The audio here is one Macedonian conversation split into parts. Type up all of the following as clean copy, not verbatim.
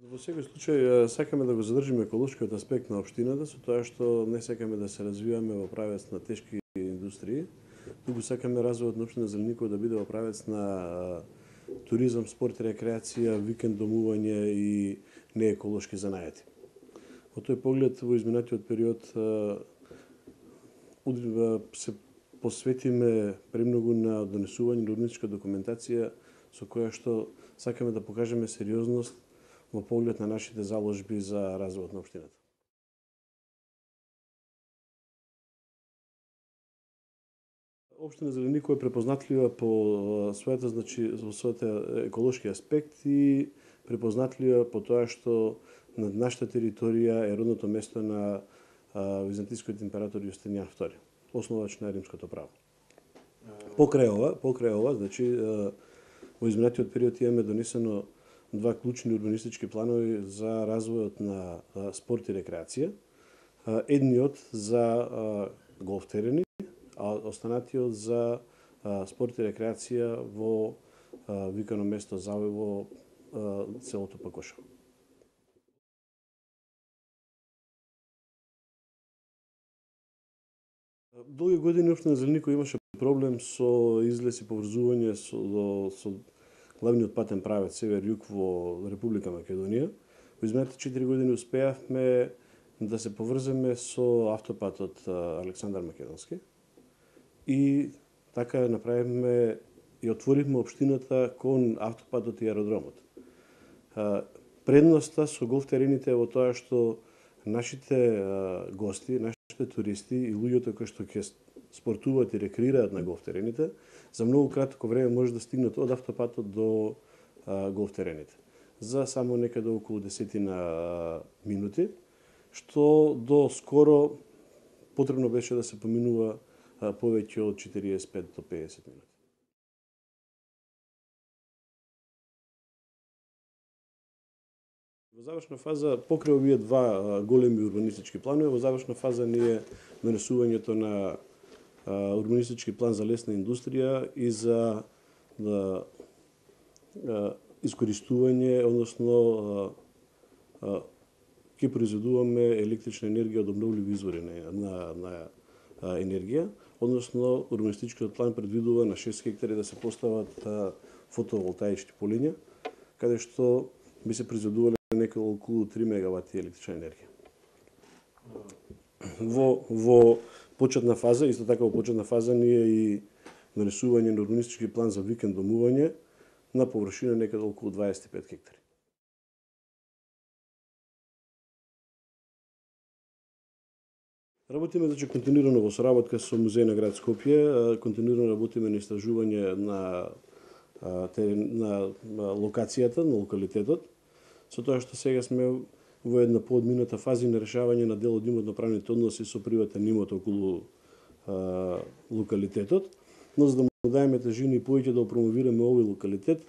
Во секој случај сакаме да го задржиме еколошкиот аспект на општината, со тоа што не сакаме да се развиваме во правец на тешки индустрии, туку сакаме развојот на општина Зелениково да биде во правец на туризам, спорт, рекреација, викенд домување и нееколошки занајати. Во тој поглед, во изминатиот период се посветиме премногу на донесување на урбанистичка документација со која што сакаме да покажеме сериозност во поглед на нашите заложби за развојот на општината. Општина Зелениково е препознатлива по својата еколошки аспект и препознатлива по тоа што на нашата територија е родното место на византискиот император Јустинијан II, основач на римското право. Покрај ова, значи во изминатиот период имаме донесено два клучни урбанистички планови за развојот на спорт и рекреација. Едниот за голф терени, а останатиот за спорт и рекреација во викано место Завој во селото Пакошево. Долги години општина Зелениково имаше проблем со излез и поврзување со главниот патен правец север-југ во Република Македонија. Во изминатите 4 години успеавме да се поврземе со автопатот Александар Македонски и така направивме и отворивме општината кон автопатот и аеродромот. Предноста со голф терените е во тоа што нашите гости, нашите туристи и луѓето кои што ќе спортуваат и рекреираат на голф терените, за многу кратко време може да стигнат од автопатот до голф терените. За само некаде околу 10 минути, што до скоро потребно беше да се поминува повеќе од 45 до 50 минути. Во завршна фаза, покрај овие два големи урбанистички планови, во завршна фаза ни е донесувањето на урбанистички план за лесна индустрија и за искористување, односно ќе произведуваме електрична енергија од обновливи извори на енергија, односно урбанистичкиот план предвидува на 6 хектари да се постават фотоволтаички полиња, каде што би се произведувале некаде околу 3 мегавати електрична енергија. Во почетна фаза, исто така во почетна фаза ни е и донесување на урбанистички план за викенд домување на површина некаде околу 25 хектари. Работиме континуирано во соработка со Музеј на град Скопје, континуирано работиме на истражување на локацијата, на локалитетот, со тоа што сега сме во една поодмината фаза на решавање на дел од имотно-правните односи со приватен имот околу локалитетот, но за да му дадеме тежина и повеќе да промовираме овој локалитет,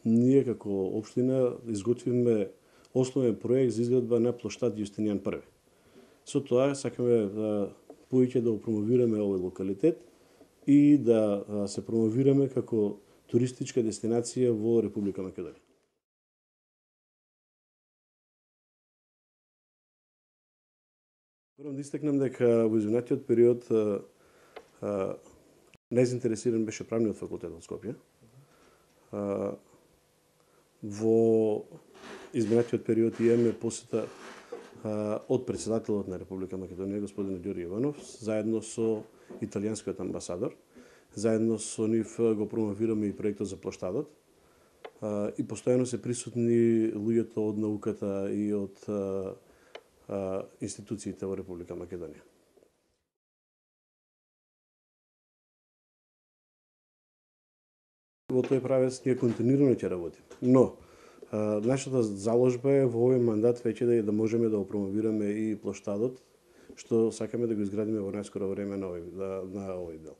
ние како општина изготвивме основен проект за изградба на плоштад Јустинијан I. Со тоа сакаме повеќе да промовираме овој локалитет и да се промовираме како туристичка дестинација во Република Македонија. Прво да истакнам дека во изминатиот период најзаинтересиран беше правниот факултет од Скопје. Во изминатиот период имаме посета од претседателот на Република Македонија, господин Ѓорѓе Иванов, заедно со италијанскиот амбасадор. Заедно со нив го промовираме и проектот за плоштадот. И постојано се присутни луѓето од науката и од институциите во Република Македонија. Во тој правец ние континуирано ќе работиме, но нашата заложба е во овој мандат веќе да можеме да го промовираме и плоштадот, што сакаме да го изградиме во најскоро време на овој дел.